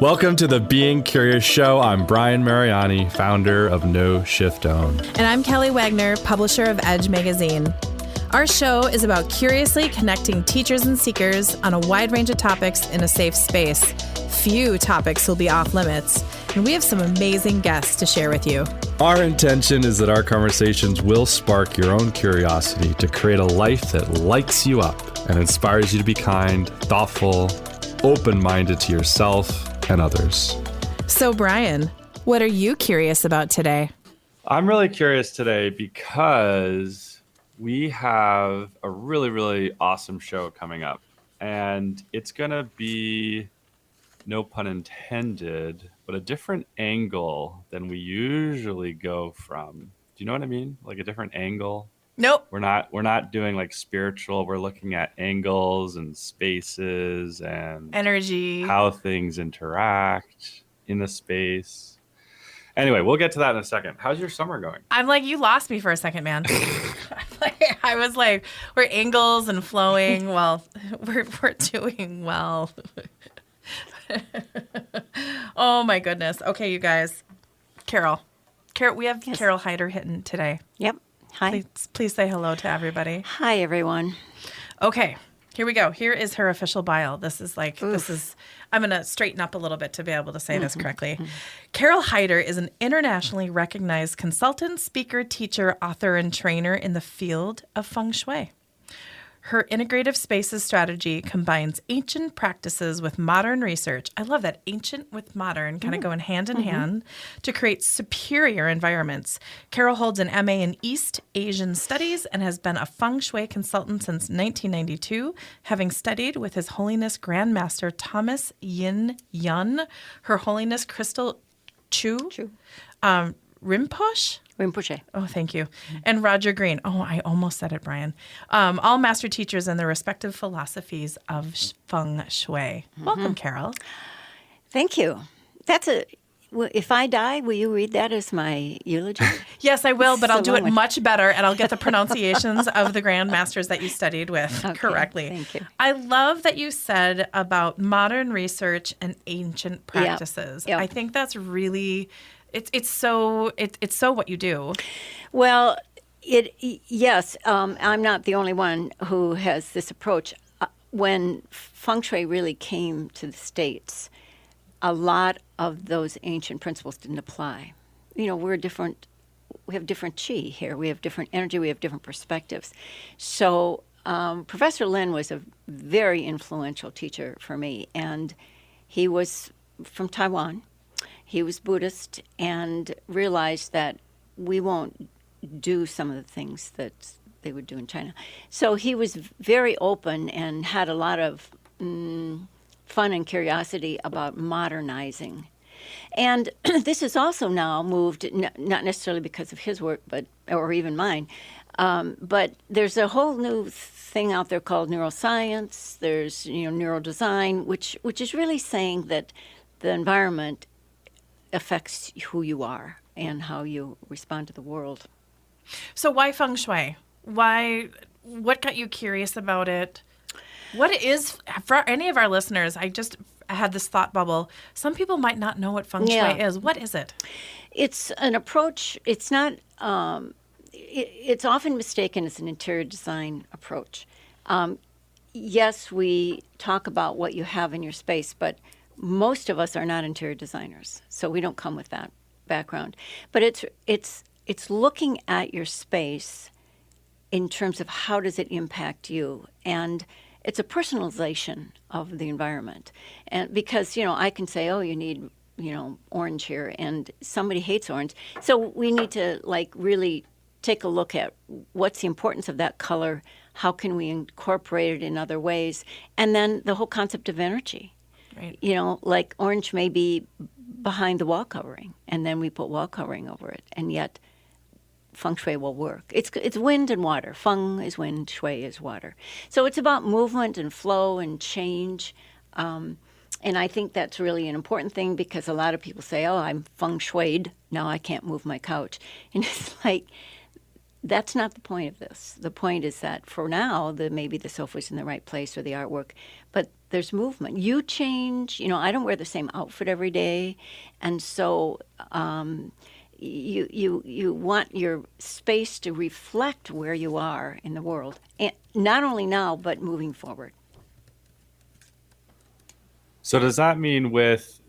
Welcome to the Being Curious Show. I'm Brian Mariani, founder of No Shift Own. And I'm Kelly Wagner, publisher of Edge Magazine. Our show is about curiously connecting teachers and seekers on a wide range of topics in a safe space. Few topics will be off limits, and we have some amazing guests to share with you. Our intention is that our conversations will spark your own curiosity to create a life that lights you up and inspires you to be kind, thoughtful, open-minded to yourself and others. So, Brian, what are you curious about today? I'm really curious today because we have a really, really awesome show coming up. And it's going to be, no pun intended, but a different angle than we usually go from. Do you know what I mean? Like a different angle? Nope. We're not doing like spiritual. We're looking at angles and spaces and energy, how things interact in the space. Anyway, we'll get to that in a second. How's your summer going? I'm like, you lost me for a second, man. I was like, we're angles and flowing. Well, we're doing well. Oh my goodness. Okay, you guys. Carole, we have Yes. Carole Hyder hitting today. Yep. Hi. Please say hello to everybody. Hi, everyone. Okay, here we go. Here is her official bio. I'm going to straighten up a little bit to be able to say this correctly. Carole Hyder is an internationally recognized consultant, speaker, teacher, author, and trainer in the field of Feng Shui. Her integrative spaces strategy combines ancient practices with modern research. I love that, ancient with modern, kind of going hand in hand to create superior environments. Carole holds an MA in East Asian Studies and has been a Feng Shui consultant since 1992, having studied with His Holiness Grand Master Thomas Yin Yun, Her Holiness Crystal Chu. Rinpoche? Oh, thank you. And Roger Green. Oh, I almost said it, Brian. All master teachers in their respective philosophies of Feng Shui. Welcome, Carole. Thank you. If I die, will you read that as my eulogy? Yes, I will, but I'll do it long. much better, and I'll get the pronunciations of the Grand Masters that you studied with correctly. Thank you. I love that you said about modern research and ancient practices. Yep. I think that's really... It's so what you do. Well, yes. I'm not the only one who has this approach. When Feng Shui really came to the States, a lot of those ancient principles didn't apply. You know, we have different chi here. We have different energy. We have different perspectives. So Professor Lin was a very influential teacher for me, and he was from Taiwan. He was Buddhist and realized that we won't do some of the things that they would do in China. So he was very open and had a lot of fun and curiosity about modernizing. And this is also now moved, not necessarily because of his work, or even mine, but there's a whole new thing out there called neuroscience. There's neurodesign, which is really saying that the environment affects who you are and how you respond to the world. So why Feng Shui? What got you curious about it? What it is, for any of our listeners, I just had this thought bubble. Some people might not know what Feng Shui is. What is it? It's an approach. It's not, it's often mistaken as an interior design approach. Yes, we talk about what you have in your space, but most of us are not interior designers, so we don't come with that background. But it's looking at your space in terms of how does it impact you, and it's a personalization of the environment. And because I can say, oh, you need orange here, and somebody hates orange, so we need to really take a look at what's the importance of that color, how can we incorporate it in other ways, and then the whole concept of energy. Right. Like orange may be behind the wall covering, and then we put wall covering over it, and yet Feng Shui will work. It's wind and water. Feng is wind, Shui is water. So it's about movement and flow and change. And I think that's really an important thing because a lot of people say, oh, I'm Feng Shuied, now I can't move my couch. And it's like, that's not the point of this. The point is that for now, maybe the sofa's in the right place or the artwork, but there's movement. You change. I don't wear the same outfit every day, and so you want your space to reflect where you are in the world, and not only now but moving forward. So does that mean with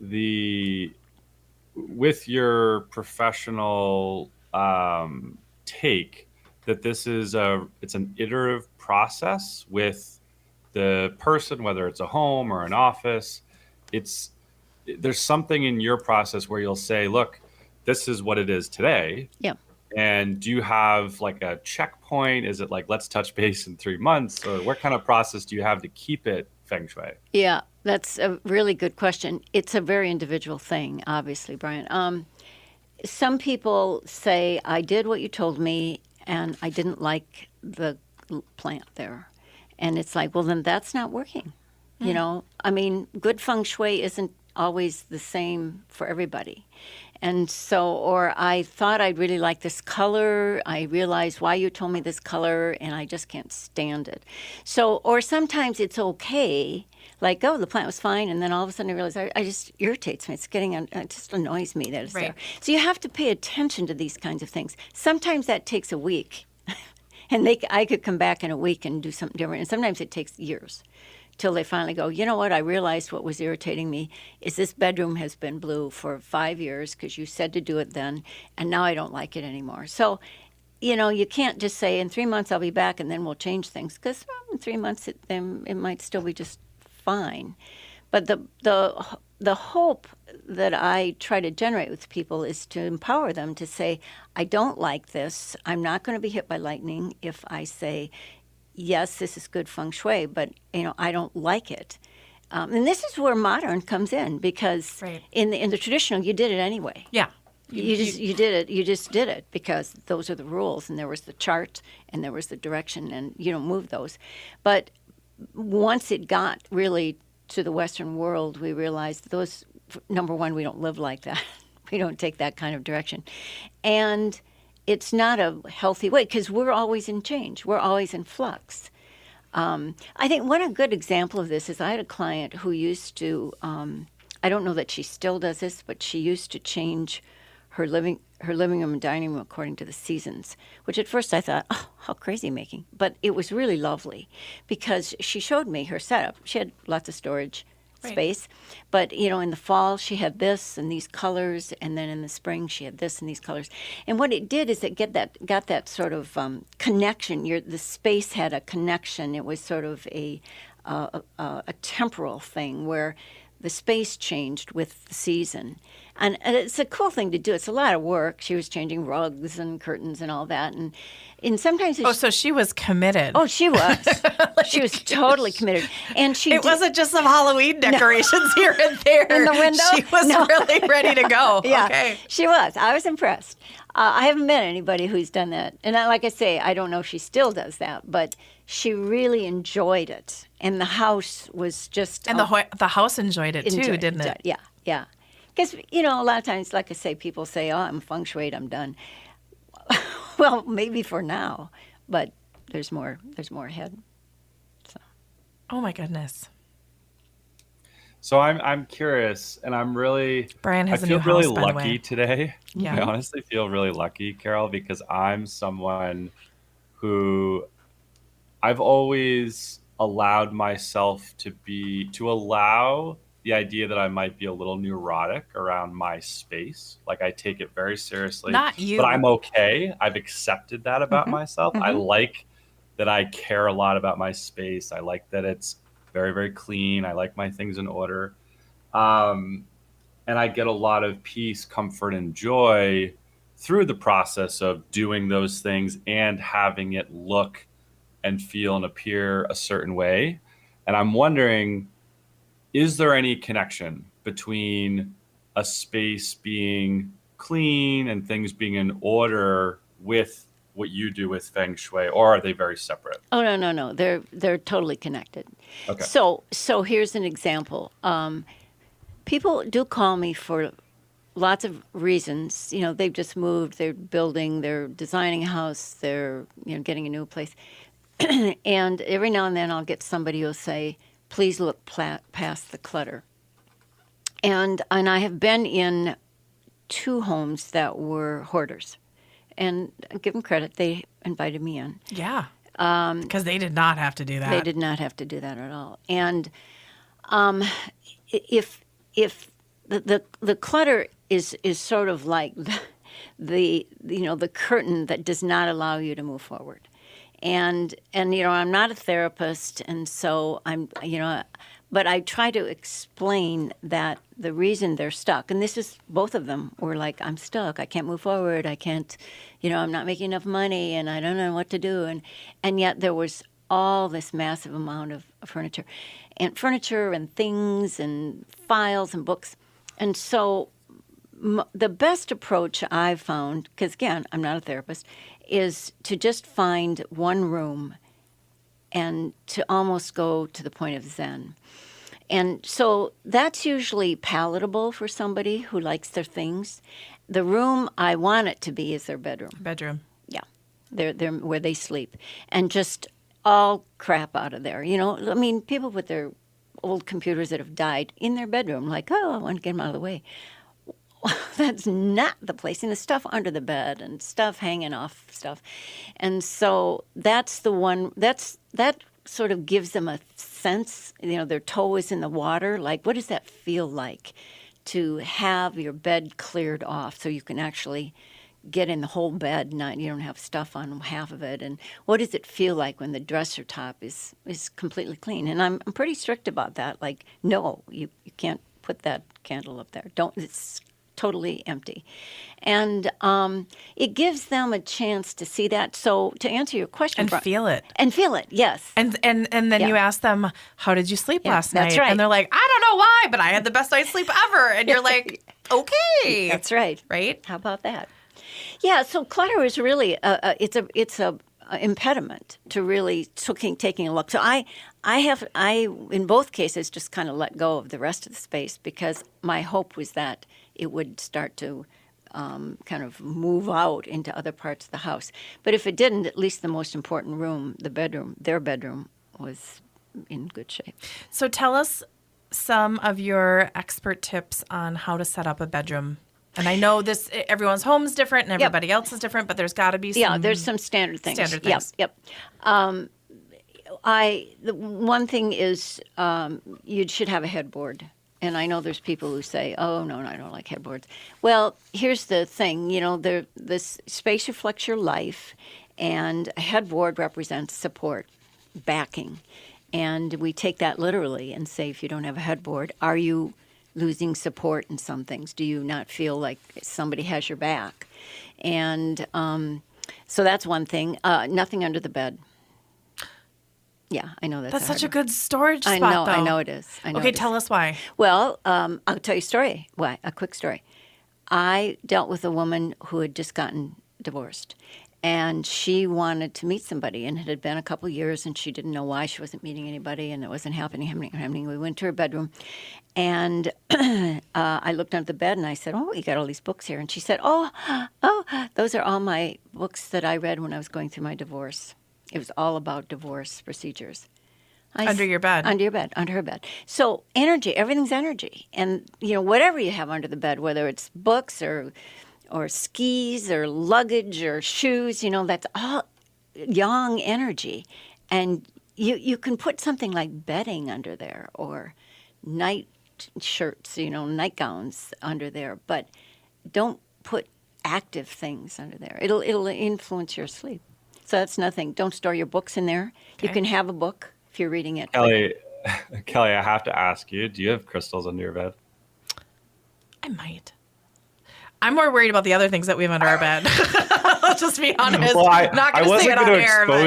your professional take that this is it's an iterative process with the person, whether it's a home or an office? There's something in your process where you'll say, look, this is what it is today. Yeah. And do you have like a checkpoint? Is it like, let's touch base in 3 months? Or what kind of process do you have to keep it Feng Shui? Yeah, that's a really good question. It's a very individual thing, obviously, Brian. Some people say, I did what you told me, and I didn't like the plant there. And it's like, well, then that's not working. I mean, good Feng Shui isn't always the same for everybody. And so, or I thought I'd really like this color. I realized why you told me this color, and I just can't stand it. So, or sometimes it's okay, like, oh, the plant was fine, and then all of a sudden I realize I just irritates me. It just annoys me that it's there. So you have to pay attention to these kinds of things. Sometimes that takes a week, and I could come back in a week and do something different. And sometimes it takes years till they finally go, you know what, I realized what was irritating me is this bedroom has been blue for 5 years because you said to do it then, and now I don't like it anymore. So, you can't just say in 3 months I'll be back and then we'll change things, because in 3 months it might still be just fine. But the hope that I try to generate with people is to empower them to say, I don't like this. I'm not going to be hit by lightning if I say, yes, this is good Feng Shui, but I don't like it. And this is where modern comes in, because in the traditional, you did it anyway. Yeah. You did it. You just did it because those are the rules, and there was the chart, and there was the direction, and you don't move those. But once it got really to the Western world, we realized those. Number one, we don't live like that. We don't take that kind of direction, and it's not a healthy way because we're always in change. We're always in flux. I think a good example of this is I had a client who used to. I don't know that she still does this, but she used to change her living room and dining room according to the seasons, which at first I thought, oh, how crazy making. But it was really lovely because she showed me her setup. She had lots of storage space, but in the fall she had this and these colors, and then in the spring she had this and these colors. And what it did is it got that sort of connection. The space had a connection. It was sort of a temporal thing where the space changed with the season. And it's a cool thing to do. It's a lot of work. She was changing rugs and curtains and all that. And sometimes so she was committed. Oh, she was. She was totally committed. And it wasn't just some Halloween decorations here and there. In the window? She was really ready to go. Yeah, okay. She was. I was impressed. I haven't met anybody who's done that. And like I say, I don't know if she still does that, but she really enjoyed it. And the house was just... And the house enjoyed it too, didn't it? Yeah, yeah. Because, a lot of times, like I say, people say, oh, I'm feng shuied, I'm done. Well, maybe for now, but there's more ahead. So. Oh, my goodness. So I'm curious, and I'm really... Brian has I a feel new really house, by the lucky way. today. Yeah. I honestly feel really lucky, Carole, because I'm someone who I've always allowed myself to allow the idea that I might be a little neurotic around my space. Like, I take it very seriously. Not you. But I'm okay. I've accepted that about myself. I like that I care a lot about my space. I like that it's very, very clean. I like my things in order. And I get a lot of peace, comfort, and joy through the process of doing those things and having it look and feel and appear a certain way. And I'm wondering, is there any connection between a space being clean and things being in order with what you do with Feng Shui, or are they very separate? Oh, no. They're totally connected. Okay. So here's an example. People do call me for lots of reasons. They've just moved, they're building, they're designing a house, they're getting a new place. And every now and then I'll get somebody who'll say, please look past the clutter. And I have been in 2 homes that were hoarders. And I give them credit, they invited me in. Yeah. Because they did not have to do that. They did not have to do that at all. And if the clutter is sort of like the curtain that does not allow you to move forward. And I'm not a therapist, and so but I try to explain that the reason they're stuck, and this is, both of them were like, I'm stuck, I can't move forward, I can't, I'm not making enough money, and I don't know what to do, and yet there was all this massive amount of furniture and things and files and books. And so the best approach I've found, because again, I'm not a therapist, is to just find one room and to almost go to the point of Zen. And so that's usually palatable for somebody who likes their things. The room I want it to be is their bedroom. Bedroom. Yeah. They're where they sleep. And just all crap out of there. People put their old computers that have died in their bedroom, like, I want to get them out of the way. That's not the place. And the stuff under the bed and stuff hanging off stuff. And so that's the one, that sort of gives them a sense, their toe is in the water. Like, what does that feel like to have your bed cleared off so you can actually get in the whole bed, you don't have stuff on half of it? And what does it feel like when the dresser top is completely clean? And I'm pretty strict about that. Like, no, you can't put that candle up there. It's totally empty. And it gives them a chance to see that. So to answer your question. And feel it. And feel it, yes. And then you ask them, how did you sleep last night? That's right. And they're like, I don't know why, but I had the best night's sleep ever. And you're like, okay. That's right. Right? How about that? Yeah, so clutter is really, it's a impediment to really taking a look. So I in both cases just kind of let go of the rest of the space, because my hope was that it would start to kind of move out into other parts of the house. But if it didn't, at least the most important room, their bedroom, was in good shape. So tell us some of your expert tips on how to set up a bedroom. And I know everyone's home is different and everybody else is different, but there's got to be some... Yeah, there's some standard things. Yep. The one thing is you should have a headboard. And I know there's people who say, oh, no, I don't like headboards. Well, here's the thing. This space reflects your life, and a headboard represents support, backing. And we take that literally and say, if you don't have a headboard, are you losing support in some things? Do you not feel like somebody has your back? And so that's one thing. Nothing under the bed. Yeah, I know that's such a good storage spot, though. I know it is. Okay, tell us why. Well, I'll tell you a story. Why? A quick story. I dealt with a woman who had just gotten divorced, and she wanted to meet somebody, and it had been a couple years, and she didn't know why she wasn't meeting anybody, and it wasn't happening. We went to her bedroom, and I looked under the bed, and I said, oh, you got all these books here. And she said, oh, those are all my books that I read when I was going through my divorce. It was all about divorce procedures. Under your bed. Under her bed. So energy, everything's energy. And, whatever you have under the bed, whether it's books or skis or luggage or shoes, that's all yang energy. And you can put something like bedding under there, or night shirts, nightgowns under there. But don't put active things under there. It'll influence your sleep. So that's nothing. Don't store your books in there. Okay. You can have a book if you're reading it. Kelly, I have to ask you, do you have crystals under your bed? I might. I'm more worried about the other things that we have under our bed. Let's just be honest. Well, I'm not going to say it on air. No. I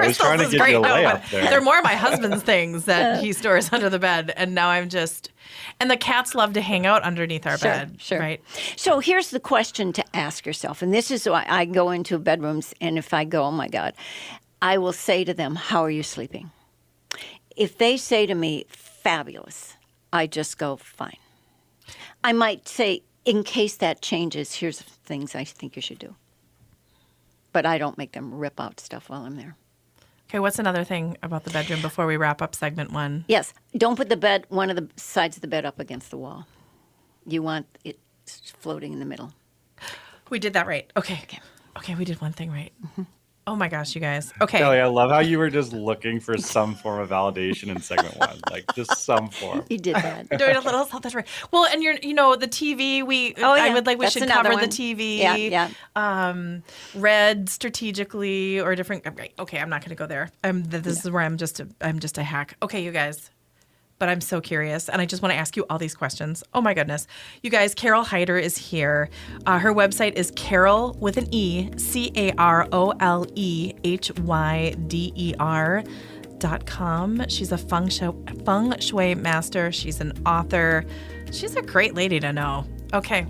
was trying to give you a layup there. They're more my husband's things that he stores under the bed. And now I'm just... And the cats love to hang out underneath our bed. Sure. Right? So here's the question to ask yourself. And this is why I go into bedrooms, and if I go, oh, my God, I will say to them, how are you sleeping? If they say to me, fabulous, I just go, fine. I might say, in case that changes, here's things I think you should do. But I don't make them rip out stuff while I'm there. Okay, what's another thing about the bedroom before we wrap up segment 1? Yes. Don't put one of the sides of the bed up against the wall. You want it floating in the middle. We did that right. Okay, we did one thing right. Oh my gosh, you guys. Okay. Kelly, I love how you were just looking for some form of validation in segment 1, like just some form. You did that. Doing a little that's right. Well, and the TV. We should another cover one. the TV. Yeah. Read strategically or different. Okay, I'm not going to go there. This is where I'm just a hack. Okay, you guys. But I'm so curious, and I just want to ask you all these questions. Oh my goodness, you guys! Carole Hyder is here. Her website is Carole with an E, CarolehYder.com. She's a Feng Shui master. She's an author. She's a great lady to know. Okay,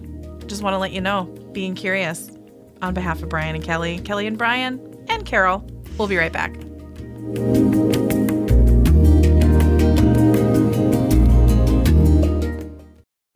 just want to let you know, being curious. On behalf of Brian and Kelly and Brian, and Carole, we'll be right back.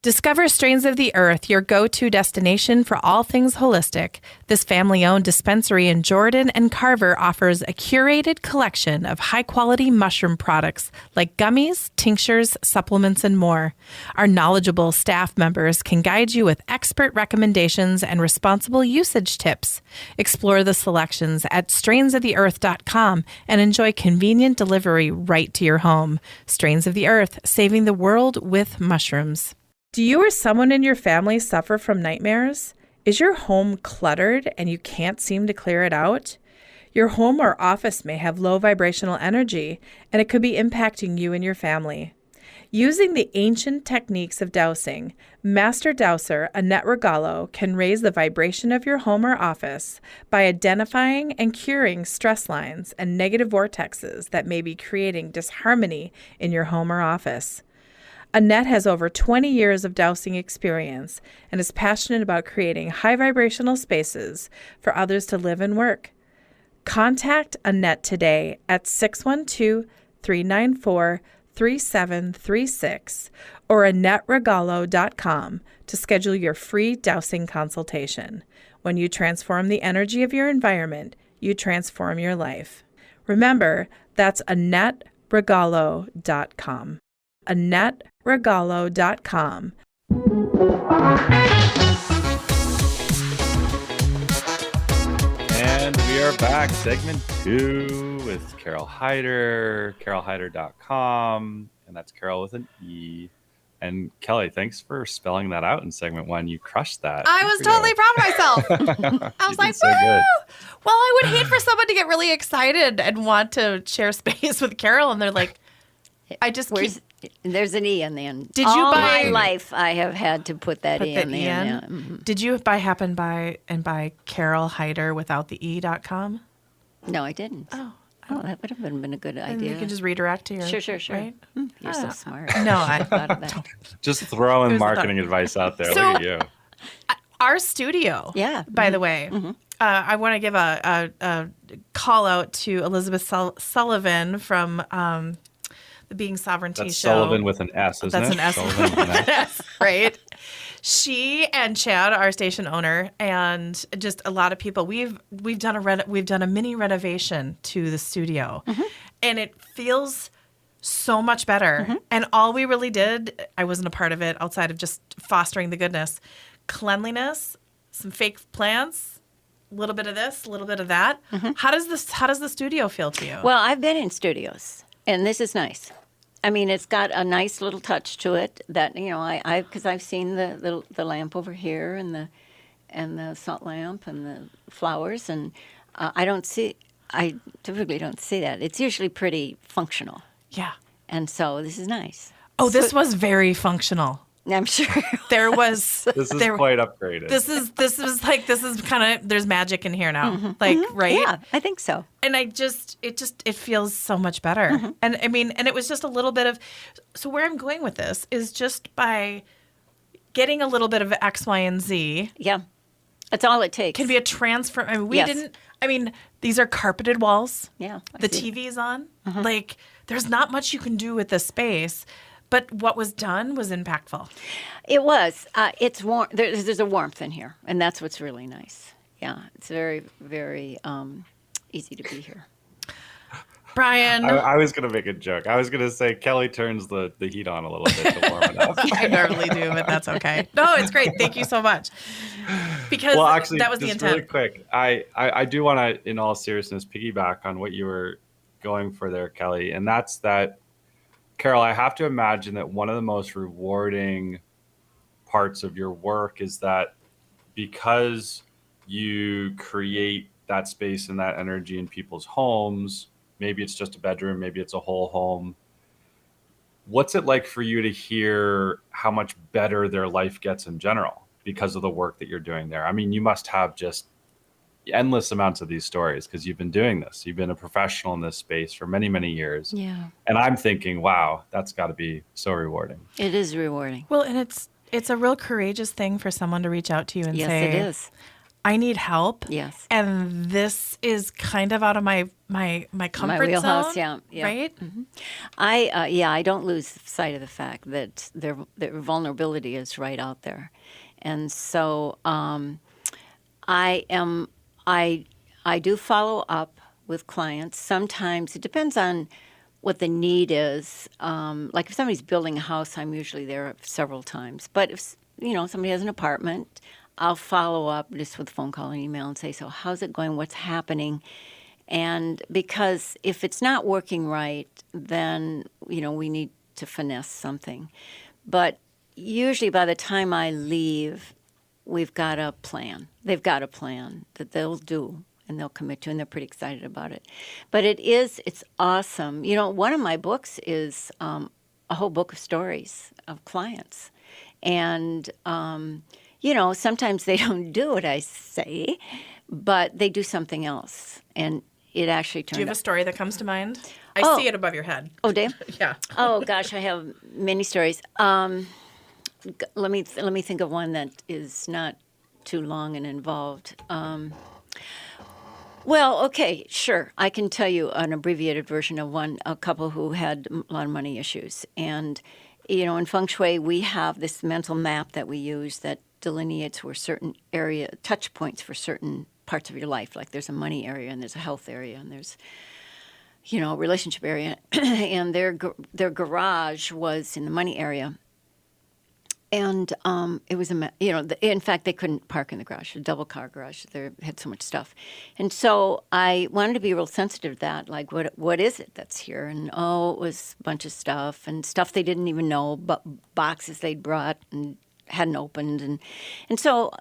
Discover Strains of the Earth, your go-to destination for all things holistic. This family-owned dispensary in Jordan and Carver offers a curated collection of high-quality mushroom products like gummies, tinctures, supplements, and more. Our knowledgeable staff members can guide you with expert recommendations and responsible usage tips. Explore the selections at strainsoftheearth.com and enjoy convenient delivery right to your home. Strains of the Earth, saving the world with mushrooms. Do you or someone in your family suffer from nightmares? Is your home cluttered and you can't seem to clear it out? Your home or office may have low vibrational energy, and it could be impacting you and your family. Using the ancient techniques of dowsing, Master Dowser Annette Regalo can raise the vibration of your home or office by identifying and curing stress lines and negative vortexes that may be creating disharmony in your home or office. Annette has over 20 years of dowsing experience and is passionate about creating high vibrational spaces for others to live and work. Contact Annette today at 612-394-3736 or AnnetteRegalo.com to schedule your free dowsing consultation. When you transform the energy of your environment, you transform your life. Remember, that's AnnetteRegalo.com. AnnetteRegalo.com. And we are back, segment 2 with Carole Hyder, CaroleHyder.com, and that's Carole with an E. And Kelly, thanks for spelling that out in segment 1. You crushed that. I was totally proud of myself. I was like, so woo! good. Well, I would hate for someone to get really excited and want to share space with Carole, and they're like, There's an E in the end. Did you All buy my life I have had to put that E in the end. Yeah. Mm-hmm. Did you buy Carole Hyder without the E.com? No, I didn't. Oh, that would have been a good and idea. you can just redirect to your Sure. right? You're so smart. No, I thought of that. Just throwing There's the marketing advice out there. So- Look at you. Our studio. Yeah. By the way, I want to give a call out to Elizabeth Sullivan from the Being Sovereignty That's show. Sullivan with an S, isn't That's it? an S. Sullivan with an S. Right. She and Chad, our station owner, and just a lot of people. We've done a mini renovation to the studio, and it feels so much better. And all we really did, I wasn't a part of it outside of just fostering the goodness, cleanliness, some fake plants, a little bit of this, a little bit of that. How does the studio feel to you? Well, I've been in studios, and this is nice. I mean, it's got a nice little touch to it that, because I've seen the lamp over here and the salt lamp and the flowers, and I typically don't see that. It's usually pretty functional. Yeah. And so this is nice. Oh, this was very functional. I'm sure. There was. This is quite upgraded. This is kind of, there's magic in here now. Right? Yeah, I think so. And it feels so much better. And I mean, and it was just a little bit of, so where I'm going with this is just by getting a little bit of X, Y, and Z. Yeah. That's all it takes. Can be a transfer. I mean, Yes. these are carpeted walls. Yeah. I The see. TV's on. There's not much you can do with this space. But what was done was impactful. It was. It's warm. There's a warmth in here, and that's what's really nice. Yeah, it's very, very easy to be here. Brian. I was going to make a joke. I was going to say Kelly turns the heat on a little bit to warm it up. I normally do, but that's okay. No, it's great. Thank you so much. Because Well, actually, that was the just intent. really quick, I do want to, in all seriousness, piggyback on what you were going for there, Kelly. And that's that, Carole, I have to imagine that one of the most rewarding parts of your work is that because you create that space and that energy in people's homes, maybe it's just a bedroom, maybe it's a whole home. What's it like for you to hear how much better their life gets in general because of the work that you're doing there? I mean, you must have just endless amounts of these stories because you've been doing this. You've been a professional in this space for many, many years. Yeah. And I'm thinking, wow, that's got to be so rewarding. It is rewarding. Well, and it's a real courageous thing for someone to reach out to you and Yes, say, it is. I need help. Yes. And this is kind of out of my comfort wheelhouse, zone. yeah. Right? Mm-hmm. I don't lose sight of the fact that their vulnerability is right out there. And so I do follow up with clients. Sometimes it depends on what the need is. Like if somebody's building a house, I'm usually there several times. But if somebody has an apartment, I'll follow up just with a phone call and email and say, so how's it going? What's happening? And because if it's not working right, then we need to finesse something. But usually by the time I leave, we've got a plan. They've got a plan that they'll do and they'll commit to, and they're pretty excited about it. But it's awesome. One of my books is a whole book of stories of clients. And, sometimes they don't do what I say, but they do something else. And it actually turned out. Do you have a story that comes to mind? I see it above your head. Oh, Dave? Yeah. Oh, gosh, I have many stories. Let me think of one that is not too long and involved. Well, okay, sure. I can tell you an abbreviated version of a couple who had a lot of money issues. And, in Feng Shui, we have this mental map that we use that delineates where certain touch points for certain parts of your life. Like there's a money area and there's a health area and there's, a relationship area. And their garage was in the money area. And it was in fact, they couldn't park in the garage, a double car garage. They had so much stuff. And so I wanted to be real sensitive to that. Like, what is it that's here? And, it was a bunch of stuff and stuff they didn't even know, but boxes they'd brought and hadn't opened. And so,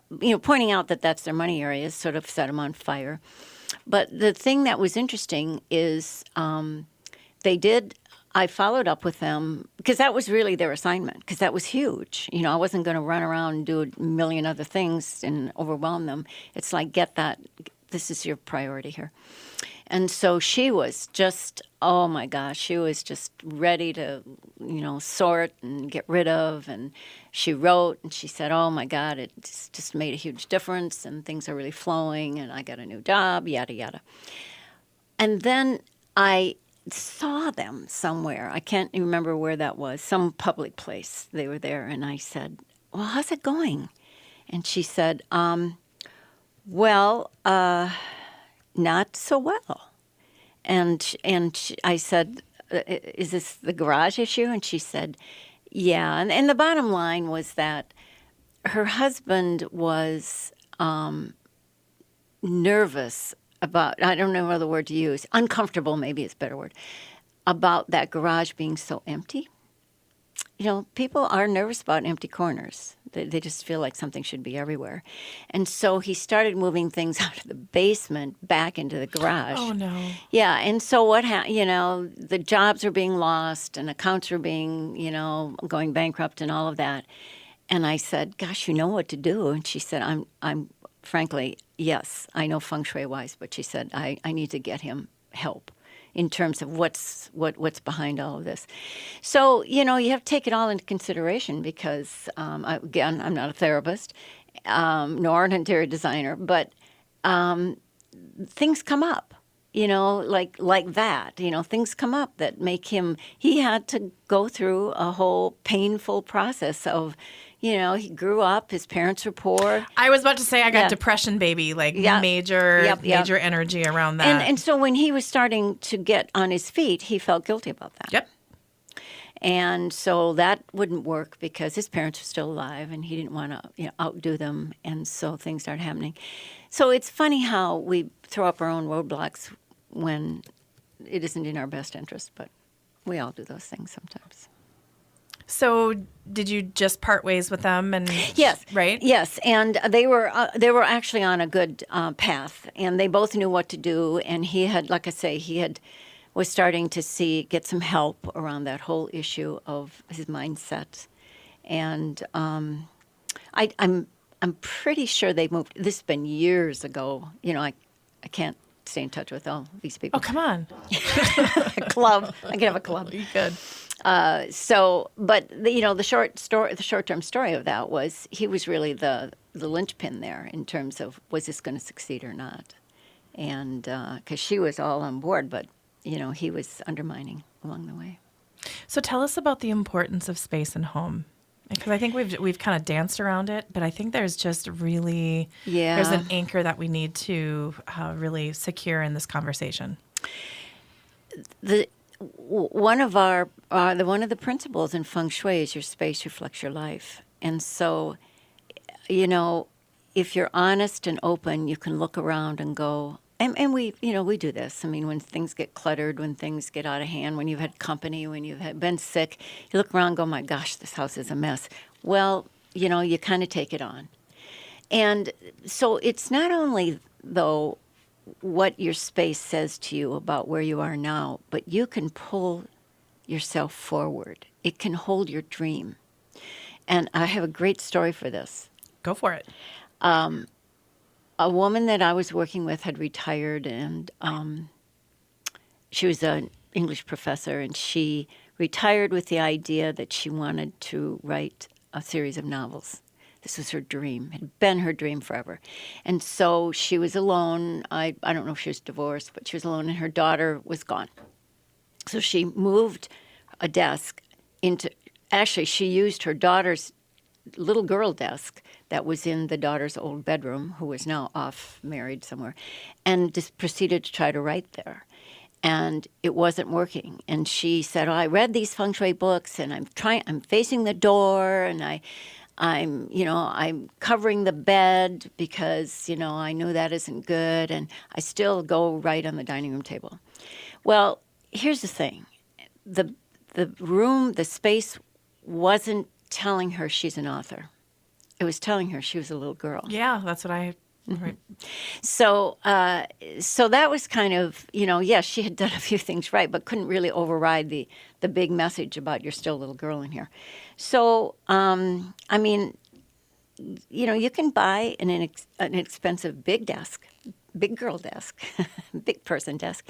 pointing out that that's their money area sort of set them on fire. But the thing that was interesting is I followed up with them because that was really their assignment because that was huge. I wasn't going to run around and do a million other things and overwhelm them. It's like, this is your priority here. And so she was just, oh my gosh, she was just ready to, sort and get rid of. And she wrote and she said, oh my God, it just made a huge difference and things are really flowing and I got a new job, yada, yada. And then I saw them somewhere. I can't remember where that was, some public place. They were there, and I said, well, how's it going? And she said, well, not so well. And I said, is this the garage issue? And she said, yeah. And the bottom line was that her husband was nervous about, I don't know what other word to use, uncomfortable maybe is a better word, about that garage being so empty. People are nervous about empty corners. They just feel like something should be everywhere. And so he started moving things out of the basement back into the garage. Oh, no. Yeah, and so what the jobs are being lost and accounts are being, going bankrupt and all of that. And I said, gosh, you know what to do. And she said, I'm frankly, yes, I know Feng Shui wise, but she said, I need to get him help in terms of what's behind all of this. So, you have to take it all into consideration because, again, I'm not a therapist, nor an interior designer, but things come up, like that. Things come up that make he had to go through a whole painful process of he grew up. His parents were poor. I was about to say I got Yeah. depression baby, like Yeah. major Yep. major energy around that. And so when he was starting to get on his feet, he felt guilty about that. Yep. And so that wouldn't work because his parents were still alive and he didn't want to outdo them. And so things started happening. So it's funny how we throw up our own roadblocks when it isn't in our best interest, but we all do those things sometimes. So did you just part ways with them? And Yes. right? Yes, and they were actually on a good path, and they both knew what to do. And he had, like I say, was starting to get some help around that whole issue of his mindset. And I'm pretty sure they moved. This has been years ago. I can't stay in touch with all these people. Oh, come on. A club. I could have a club. You could. But the short-term story of that was he was really the linchpin there in terms of was this going to succeed or not, and because she was all on board, but he was undermining along the way. So tell us about the importance of space and home. Because I think we've kind of danced around it, but I think there's just really there's an anchor that we need to really secure in this conversation. One of the principles in Feng Shui is your space reflects your life, and so if you're honest and open, you can look around and go. And we do this. I mean, when things get cluttered, when things get out of hand, when you've had company, when you've been sick, you look around and go, my gosh, this house is a mess. Well, you kind of take it on. And so it's not only, though, what your space says to you about where you are now, but you can pull yourself forward. It can hold your dream. And I have a great story for this. Go for it. A woman that I was working with had retired, and she was an English professor, and she retired with the idea that she wanted to write a series of novels. This was her dream. It had been her dream forever. And so she was alone. I don't know if she was divorced, but she was alone, and her daughter was gone. So she moved a desk she used her daughter's little girl desk that was in the daughter's old bedroom, who was now off married somewhere, and just proceeded to try to write there. And it wasn't working. And she said, I read these Feng Shui books, and I'm facing the door, and I'm covering the bed because, I knew that isn't good, and I still go right on the dining room table. Well, here's the thing. The space wasn't telling her she's an author. It was telling her she was a little girl. Yeah, that's what I... Right. So that was kind of, yes, she had done a few things right, but couldn't really override the big message about you're still a little girl in here. So, you can buy an expensive big desk, big girl desk, big person desk.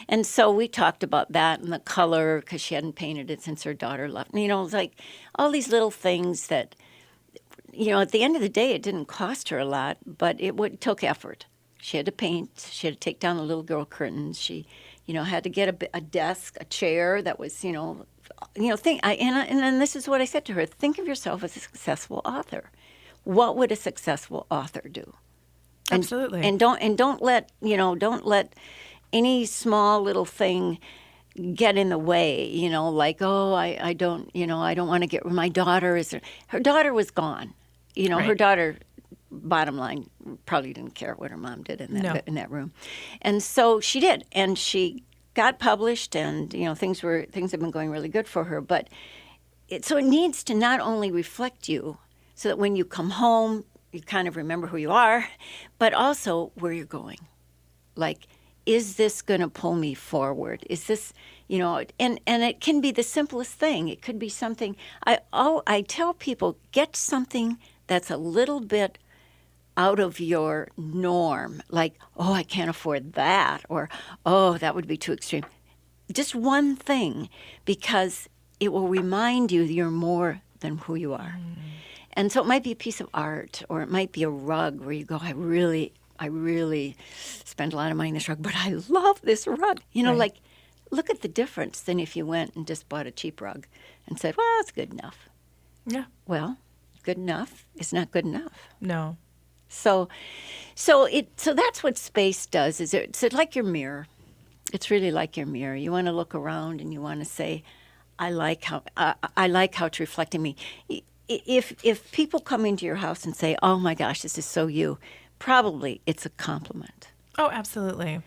And so we talked about that and the color, because she hadn't painted it since her daughter left. It's like all these little things that, at the end of the day, it didn't cost her a lot, but it took effort. She had to paint. She had to take down the little girl curtains. She, had to get a desk, a chair that was, and then this is what I said to her: think of yourself as a successful author. What would a successful author do? Absolutely. And don't let any small little thing get in the way, like, I don't want to get, my daughter her daughter was gone. Right. Her daughter, bottom line, probably didn't care what her mom did in that room. And so she did, and she got published, and things have been going really good for her, but it needs to not only reflect you so that when you come home you kind of remember who you are, but also where you're going. Like, is this going to pull me forward? Is this, and it can be the simplest thing. It could be something, I tell people, get something that's a little bit out of your norm. Like, I can't afford that, or, that would be too extreme. Just one thing, because it will remind you that you're more than who you are. Mm. And so it might be a piece of art, or it might be a rug where you go, I really spent a lot of money on this rug, but I love this rug. Right. Like, look at the difference than if you went and just bought a cheap rug and said, well, it's good enough. Yeah. Well, good enough is not good enough. No. So that's what space does. It's like your mirror. It's really like your mirror. You want to look around and you want to say, I like how it's reflecting me. If people come into your house and say, "Oh my gosh, this is so you," probably it's a compliment. Oh, absolutely.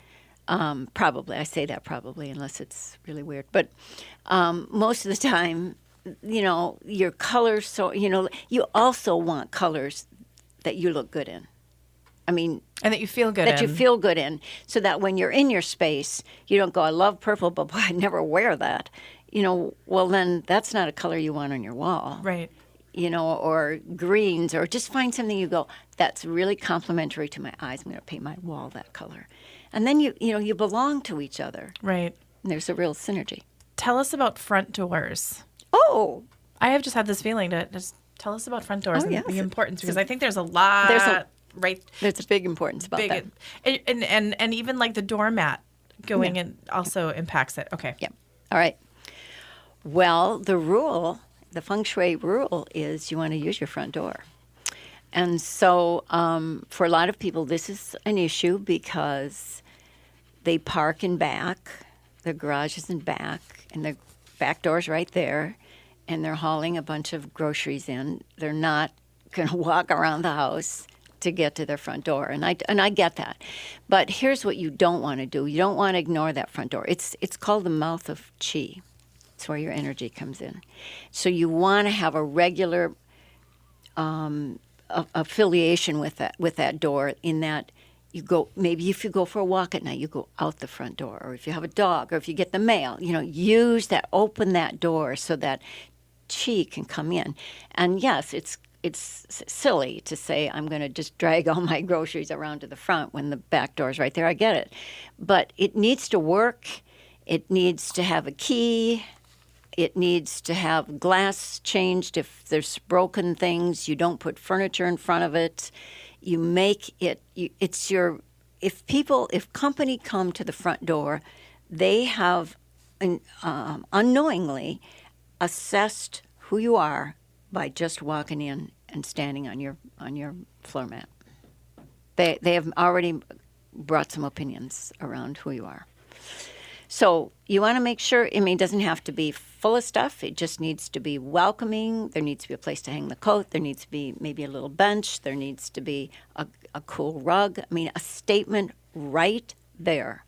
Probably. I say that probably, unless it's really weird. But most of the time, your colors. So you also want colors that you look good in. I mean, And that you feel good that in. you feel good in, so that when you're in your space, you don't go, "I love purple, but boy, I never wear that." Well, then that's not a color you want on your wall. Right. Or greens, or just find something you go, "That's really complimentary to my eyes. I'm going to paint my wall that color." And then you belong to each other. Right. And there's a real synergy. Tell us about front doors. Oh, I have just had this feeling to just tell us about front doors and yes. the importance, because I think there's a lot. Right. There's a big importance about that. And even like the doormat going in also impacts it. Okay. Yeah. All right. Well, the Feng Shui rule is you want to use your front door. And so for a lot of people, this is an issue because they park in back, their garage is in back, and their back door's right there, and they're hauling a bunch of groceries in. They're not going to walk around the house to get to their front door. And I get that. But here's what you don't want to do. You don't want to ignore that front door. It's called the mouth of qi. It's where your energy comes in. So you want to have a regular affiliation with that door, in that you go, maybe if you go for a walk at night, you go out the front door, or if you have a dog, or if you get the mail, open that door so that qi can come in. And yes, it's silly to say I'm going to just drag all my groceries around to the front when the back door is right there. I get it. But it needs to work. It needs to have a key. It needs to have glass changed if there's broken things. You don't put furniture in front of it. You make it, if company come to the front door, they have unknowingly assessed who you are by just walking in and standing on your floor mat. They have already brought some opinions around who you are. So you want to make sure, it doesn't have to be full of stuff. It just needs to be welcoming. There needs to be a place to hang the coat. There needs to be maybe a little bench. There needs to be a cool rug. A statement right there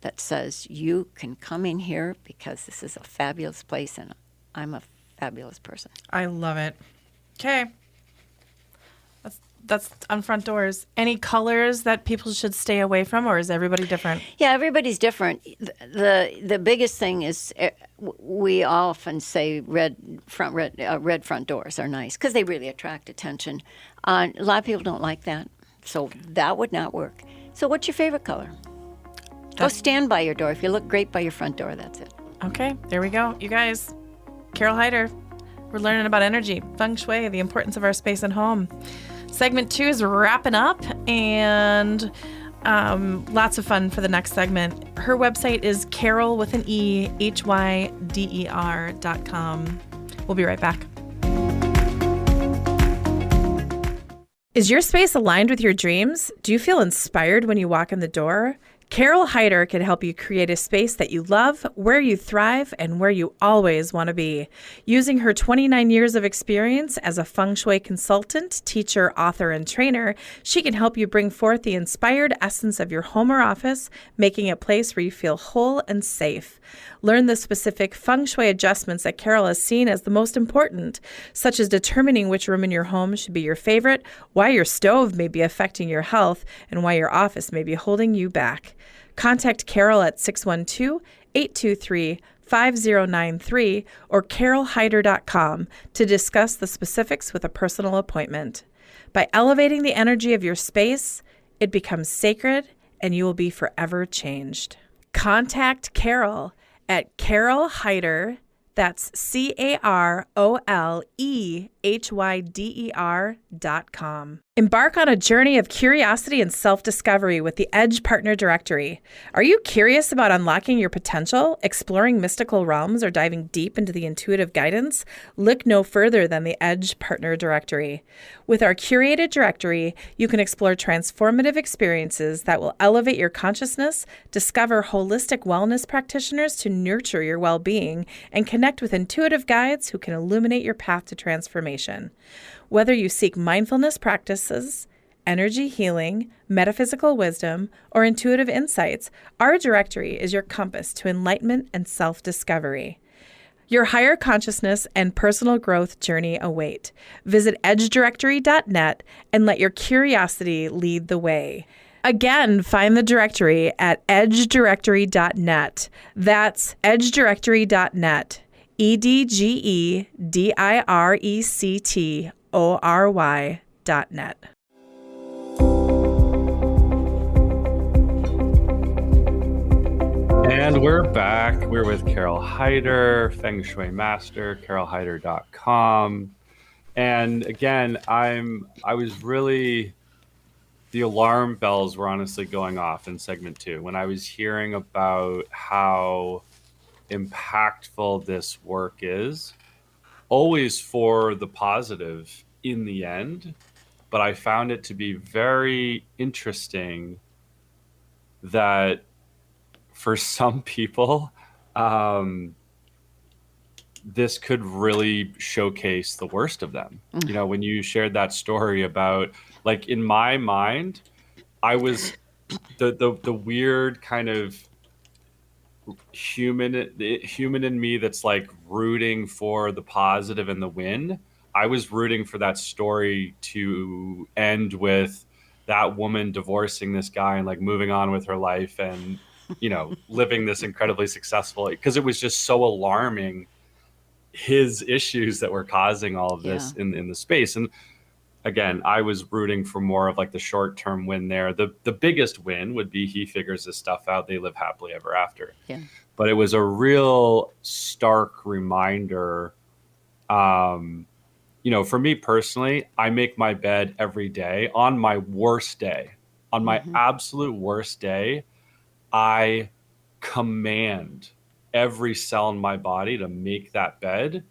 that says you can come in here because this is a fabulous place and I'm a fabulous person. I love it. Okay. That's on front doors. Any colors that people should stay away from, or is everybody different? Yeah, everybody's different. The biggest thing is we often say red front doors are nice because they really attract attention. A lot of people don't like that, so that would not work. So what's your favorite color? Go stand by your door. If you look great by your front door, that's it. Okay, there we go. You guys, Carole Hyder, we're learning about energy, Feng Shui, the importance of our space and home. Segment 2 is wrapping up, and lots of fun for the next segment. Her website is Carole with an E, HYDER.com. We'll be right back. Is your space aligned with your dreams? Do you feel inspired when you walk in the door? Carole Hyder can help you create a space that you love, where you thrive, and where you always want to be. Using her 29 years of experience as a Feng Shui consultant, teacher, author, and trainer, she can help you bring forth the inspired essence of your home or office, making a place where you feel whole and safe. Learn the specific Feng Shui adjustments that Carole has seen as the most important, such as determining which room in your home should be your favorite, why your stove may be affecting your health, and why your office may be holding you back. Contact Carole at 612-823-5093 or CaroleHyder.com to discuss the specifics with a personal appointment. By elevating the energy of your space, it becomes sacred and you will be forever changed. Contact Carole at Carole Hyder, that's CaroleHyder.com, hyder.com. Embark on a journey of curiosity and self-discovery with the Edge Partner Directory. Are you curious about unlocking your potential, exploring mystical realms, or diving deep into the intuitive guidance? Look no further than the Edge Partner Directory. With our curated directory, you can explore transformative experiences that will elevate your consciousness, discover holistic wellness practitioners to nurture your well-being, and connect with intuitive guides who can illuminate your path to transformation. Whether you seek mindfulness practices, energy healing, metaphysical wisdom, or intuitive insights, our directory is your compass to enlightenment and self-discovery. Your higher consciousness and personal growth journey await. Visit edgedirectory.net and let your curiosity lead the way. Again, find the directory at edgedirectory.net. That's edgedirectory.net. edgedirectory.net. And we're back. We're with Carole Hyder, Feng Shui Master, CaroleHyder.com. And again, I was really, the alarm bells were honestly going off in segment 2 when I was hearing about how impactful this work is, always for the positive in the end. But I found it to be very interesting that for some people, this could really showcase the worst of them. You know, when you shared that story about, like, in my mind, I was the weird kind of human in me that's like rooting for the positive and the win. I was rooting for that story to end with that woman divorcing this guy and like moving on with her life and, you know, living this incredibly successful, because it was just so alarming, his issues that were causing all of this in the space. And again, I was rooting for more of like the short-term win there. The biggest win would be he figures this stuff out, they live happily ever after. Yeah. But it was a real stark reminder. You know, for me personally, I make my bed every day. On my worst day, on my absolute worst day, I command every cell in my body to make that bed,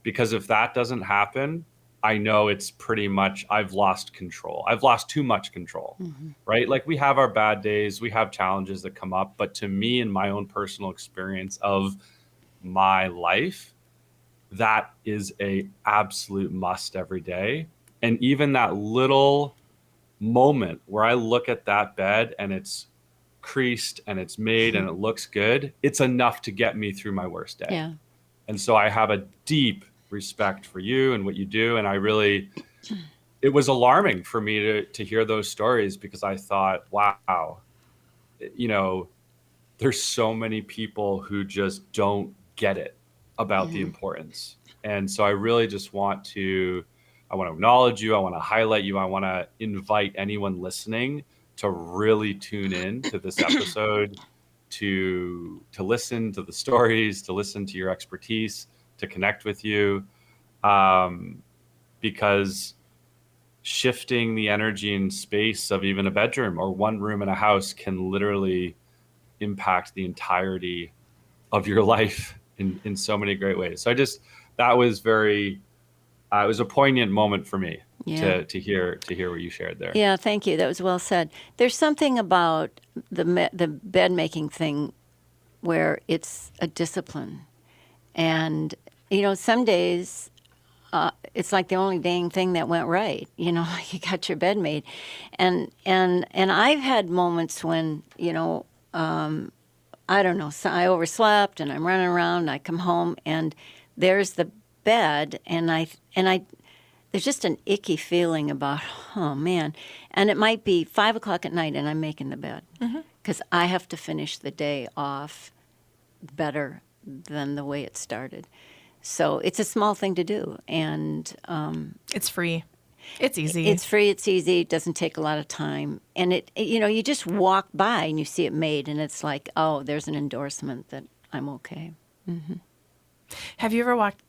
because if that doesn't happen, I know it's pretty much, I've lost control. I've lost too much control, right? Like, we have our bad days, we have challenges that come up, but to me, in my own personal experience of my life, that is a absolute must every day. And even that little moment where I look at that bed and it's creased and it's made and it looks good, it's enough to get me through my worst day. Yeah. And so I have a deep respect for you and what you do. And I really, it was alarming for me to hear those stories, because I thought, wow, you know, there's so many people who just don't get it about the importance. And so I really just want to acknowledge you. I want to highlight you. I want to invite anyone listening to really tune in to this episode, to listen to the stories, to listen to your expertise, to connect with you, because shifting the energy and space of even a bedroom or one room in a house can literally impact the entirety of your life in so many great ways. So that was very, it was a poignant moment for me to hear what you shared there. Yeah, thank you. That was well said. There's something about the bed making thing where it's a discipline. And, you know, some days it's like the only dang thing that went right. You know, you got your bed made. And I've had moments when, you know, I don't know, so I overslept and I'm running around and I come home and there's the bed and I there's just an icky feeling about, oh man. And it might be 5 o'clock at night and I'm making the bed because I have to finish the day off better than the way it started. So it's a small thing to do, and it's free. It's easy. It's free. It's easy. It doesn't take a lot of time, and you know, you just walk by and you see it made, and it's like, oh, there's an endorsement that I'm okay. Have you ever walked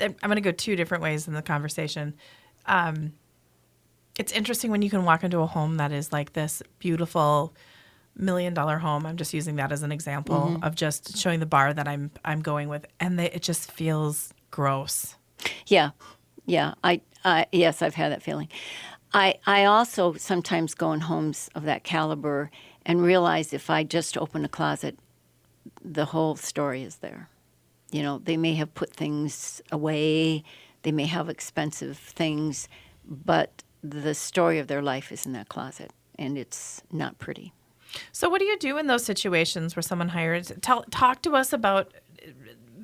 I'm going to go two different ways in the conversation. It's interesting when you can walk into a home that is like this beautiful $1 million home. I'm just using that as an example of just showing the bar that I'm going with, and it just feels gross. Yeah. Yes, I've had that feeling. I also sometimes go in homes of that caliber and realize if I just open a closet, the whole story is there. You know, they may have put things away, they may have expensive things, but the story of their life is in that closet, and it's not pretty. So what do you do in those situations where someone hires? Talk to us about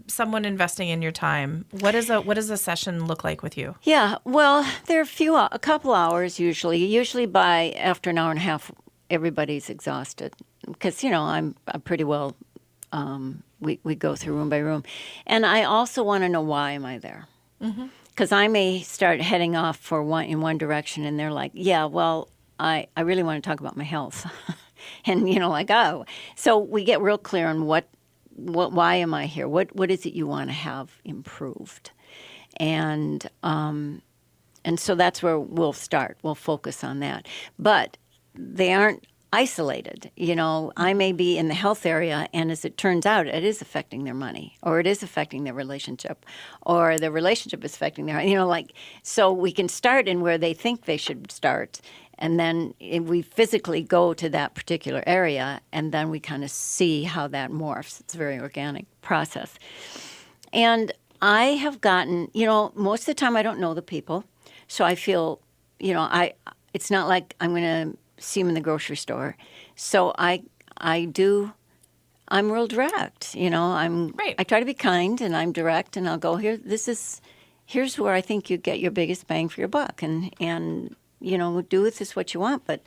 someone investing in your time. What does a session look like with you? Yeah, well, there are a couple hours usually. Usually by after an hour and a half, everybody's exhausted because I'm pretty well. We go through room by room, and I also want to know why am I there? Because I may start heading off in one direction, and they're like, yeah, well, I really want to talk about my health, and oh, so we get real clear on why am I here? What is it you want to have improved? And so that's where we'll start. We'll focus on that. But they aren't isolated. I may be in the health area, and as it turns out, it is affecting their money, or it is affecting their relationship, or the relationship is affecting so we can start in where they think they should start. And then we physically go to that particular area, and then we kind of see how that morphs. It's a very organic process. And I have gotten, most of the time I don't know the people. So I feel, it's not like I'm going to see them in the grocery store. So I'm real direct. Right. I try to be kind, and I'm direct, and I'll go here's where I think you get your biggest bang for your buck. And do with this what you want, but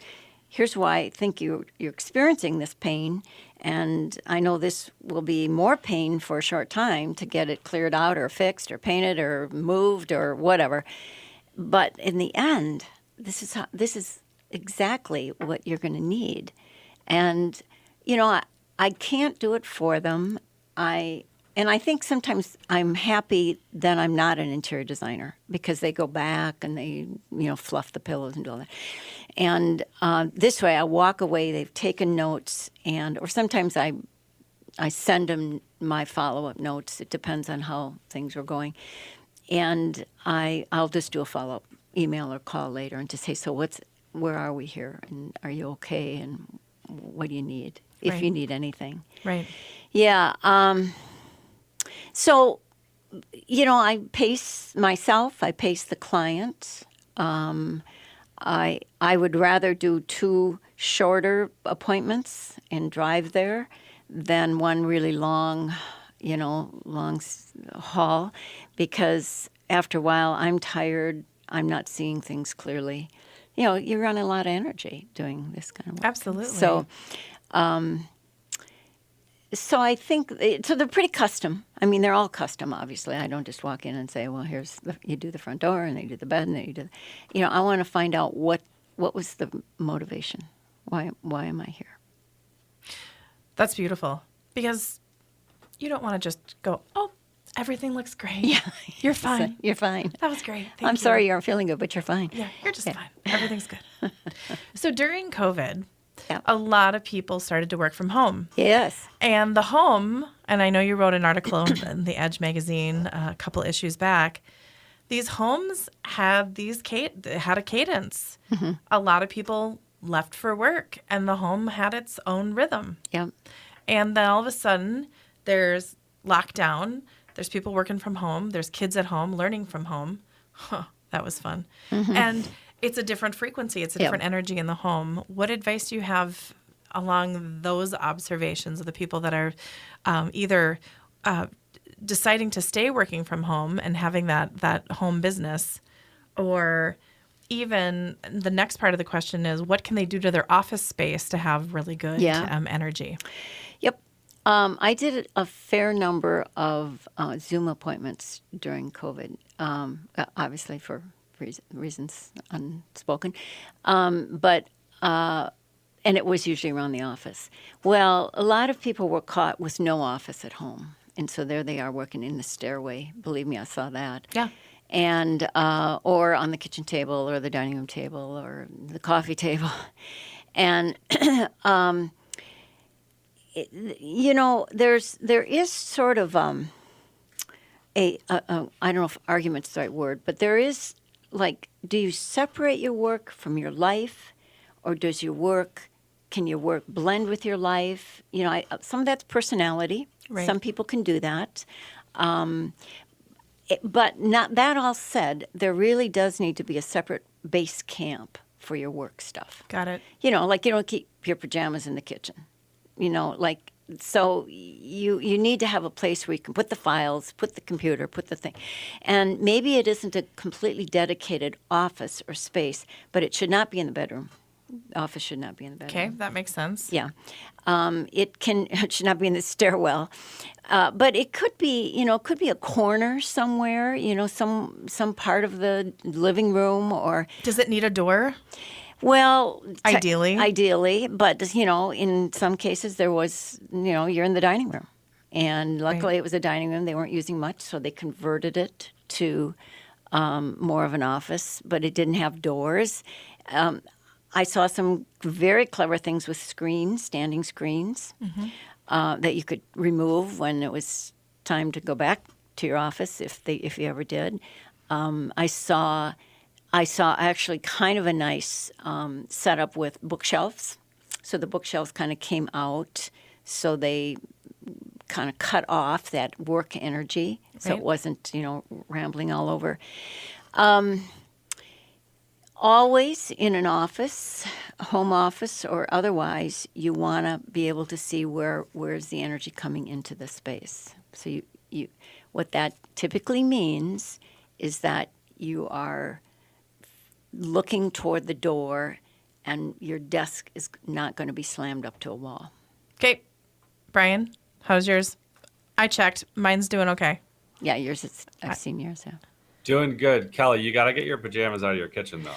here's why I think you're experiencing this pain, and I know this will be more pain for a short time to get it cleared out or fixed or painted or moved or whatever. But in the end, this is exactly what you're going to need. And, I can't do it for them. And I think sometimes I'm happy that I'm not an interior designer because they go back and they, fluff the pillows and do all that. And this way I walk away, they've taken notes, or sometimes I send them my follow-up notes. It depends on how things are going. And I'll just do a follow-up email or call later and just say, so where are we here? And are you okay? And what do you need? If you need anything. Right. Yeah. So, I pace myself. I pace the client. I would rather do 2 shorter appointments and drive there than one really long haul, because after a while I'm tired. I'm not seeing things clearly. You run a lot of energy doing this kind of work. Absolutely. So I think, they're pretty custom. I mean, they're all custom, obviously. I don't just walk in and say, well, you do the front door, and then you do the bed, and then you do, I want to find out what was the motivation. Why am I here? That's beautiful, because you don't want to just go, oh, everything looks great. Yeah. You're fine. You're fine. That was great. Thank I'm you. sorry you aren't feeling good, but you're fine. Yeah, you're just fine. Everything's good. So during COVID, Yeah. a lot of people started to work from home. Yes. And the home, and I know you wrote an article in the Edge magazine a couple issues back, these homes had a cadence. Mm-hmm. A lot of people left for work, and the home had its own rhythm. Yep. And then all of a sudden, there's lockdown, there's people working from home, there's kids at home learning from home. That was fun. Mm-hmm. And it's a different frequency. It's a different energy in the home. What advice do you have along those observations of the people that are either deciding to stay working from home and having that home business, or even the next part of the question is, what can they do to their office space to have really good energy? Yep. I did a fair number of Zoom appointments during COVID, obviously for reasons unspoken, and it was usually around the office. Well, a lot of people were caught with no office at home, And so there they are working in the stairway. Believe me, I saw that. Yeah. And or on the kitchen table or the dining room table or the coffee table. And there is sort of I don't know if argument's the right word, but there is, like, do you separate your work from your life, or can your work blend with your life? Some of that's personality. Right. Some people can do that. But not that all said, there really does need to be a separate base camp for your work stuff. Got it. Like you don't keep your pajamas in the kitchen. So you need to have a place where you can put the files, put the computer, put the thing. And maybe it isn't a completely dedicated office or space, but it should not be in the bedroom. The office should not be in the bedroom. Okay, that makes sense. Yeah. It should not be in the stairwell. But it could be, it could be a corner somewhere, some part of the living room or... Does it need a door? Well, ideally, but in some cases there was, you're in the dining room, and luckily Right. It was a dining room they weren't using much, so they converted it to more of an office, but it didn't have doors. I saw some very clever things with standing screens that you could remove when it was time to go back to your office if you ever did. I saw actually kind of a nice setup with bookshelves. So the bookshelves kind of came out, so they kind of cut off that work energy, so Right. it wasn't, rambling all over. Always in an office, home office or otherwise, you want to be able to see where's the energy coming into the space. So you what that typically means is that you are looking toward the door, and your desk is not going to be slammed up to a wall. Okay. Brian, how's yours? I checked. Mine's doing okay. Yeah, yours I've seen yours, yeah. Doing good. Kelly, you got to get your pajamas out of your kitchen, though.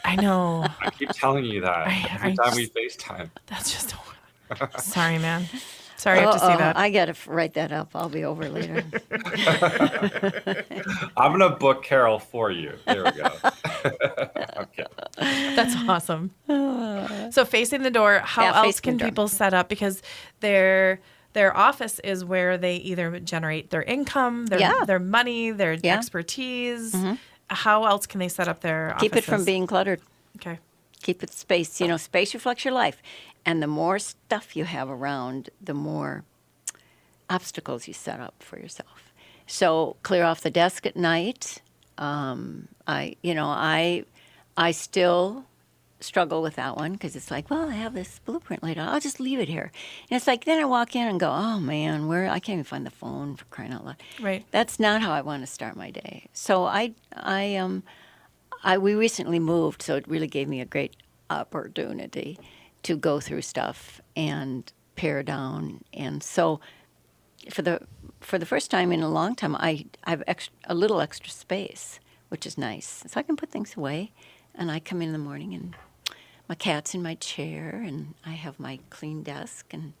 I know. I keep telling you that every time we FaceTime. That's just... Sorry, man. Sorry, I have to see that. I got to write that up. I'll be over later. I'm going to book Carole for you. There we go. Okay. That's awesome. So facing the door, how Yeah, else facing can the door. people set up? Because their office is where they either generate their income, their money, their Yeah. expertise. How else can they set up their Keep it from offices? being cluttered. Okay. Keep it space. Space reflects your life. And the more stuff you have around, the more obstacles you set up for yourself. So clear off the desk at night. I still struggle with that one because it's like, well, I have this blueprint laid out. I'll just leave it here. And it's like, then I walk in and go, oh man, I can't even find the phone, for crying out loud. Right. That's not how I want to start my day. So we recently moved, so it really gave me a great opportunity to go through stuff and pare down. And so for the first time in a long time, I have a little extra space, which is nice. So I can put things away, and I come in the morning and my cat's in my chair, and I have my clean desk. And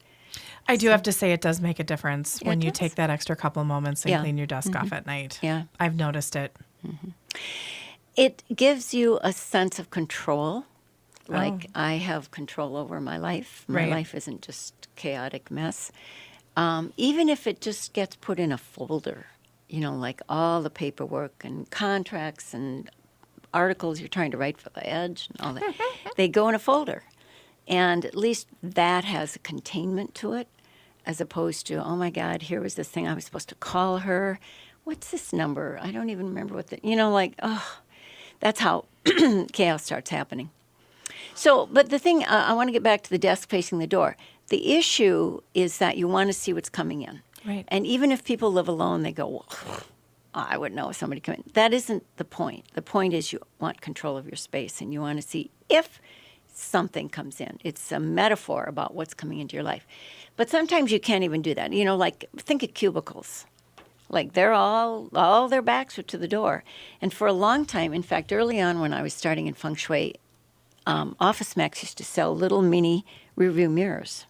I do have to say it does make a difference Yeah, when it you does. take that extra couple moments and Yeah. clean your desk off at night. Yeah. I've noticed it. it gives you a sense of control. Oh. Like I have control over my life. My Right. life isn't just chaotic mess. Even if it just gets put in a folder, like all the paperwork and contracts and articles you're trying to write for the Edge and all that, they go in a folder. And at least that has a containment to it, as opposed to, oh my God, here was this thing I was supposed to call her. What's this number? I don't even remember what that's how chaos starts happening. So, but the thing, I want to get back to the desk facing the door. The issue is that you want to see what's coming in. Right. And even if people live alone, they go, well, I wouldn't know if somebody came in. That isn't the point. The point is you want control of your space, and you want to see if something comes in. It's a metaphor about what's coming into your life. But sometimes you can't even do that. Like think of cubicles. Like they're all their backs are to the door. And for a long time, in fact, early on when I was starting in Feng Shui, Office Max used to sell little mini rearview mirrors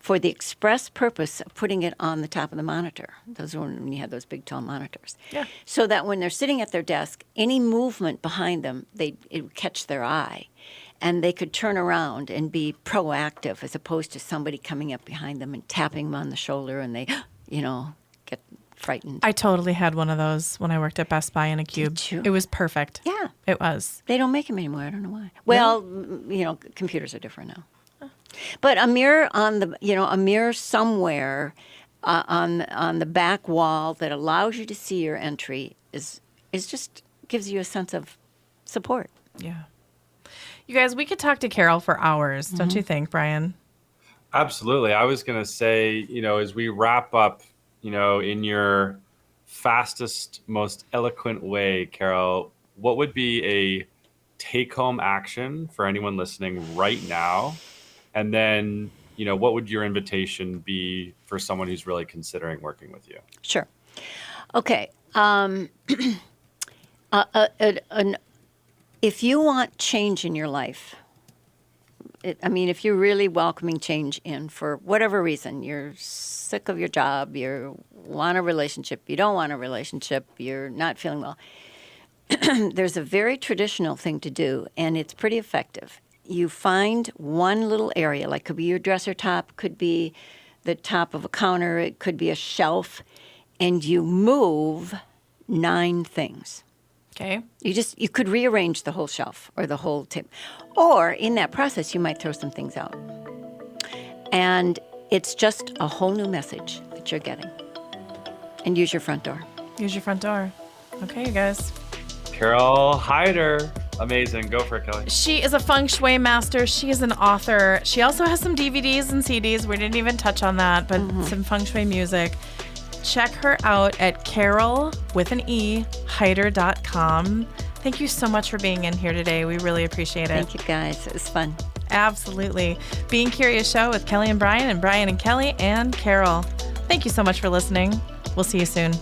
for the express purpose of putting it on the top of the monitor. Those were when you had those big, tall monitors. Yeah. So that when they're sitting at their desk, any movement behind them, it would catch their eye. And they could turn around and be proactive as opposed to somebody coming up behind them and tapping them on the shoulder and they, get frightened. I totally had one of those when I worked at Best Buy in a cube. Did you? It was perfect. Yeah. It was. They don't make them anymore. I don't know why. Well, computers are different now. But a mirror a mirror somewhere on the back wall that allows you to see your entry is just gives you a sense of support. Yeah. You guys, we could talk to Carole for hours, don't you think, Brian? Absolutely. I was going to say, as we wrap up, in your fastest, most eloquent way, Carole, what would be a take-home action for anyone listening right now? And then, what would your invitation be for someone who's really considering working with you? Sure. Okay. If you want change in your life, if you're really welcoming change in for whatever reason, you're sick of your job, you want a relationship, you don't want a relationship, you're not feeling well, there's a very traditional thing to do, and it's pretty effective. You find one little area, like could be your dresser top, could be the top of a counter, it could be a shelf, and you move 9 things. Okay. You could rearrange the whole shelf or the whole tip. Or in that process, you might throw some things out. And it's just a whole new message that you're getting. And use your front door. Use your front door. Okay, you guys. Carole Hyder. Amazing. Go for it, Kelly. She is a Feng Shui master. She is an author. She also has some DVDs and CDs. We didn't even touch on that, but some Feng Shui music. Check her out at Carole, with an E, Hyder.com. Thank you so much for being in here today. We really appreciate it. Thank you, guys. It was fun. Absolutely. Being Curious Show with Kelly and Brian and Kelly and Carole. Thank you so much for listening. We'll see you soon.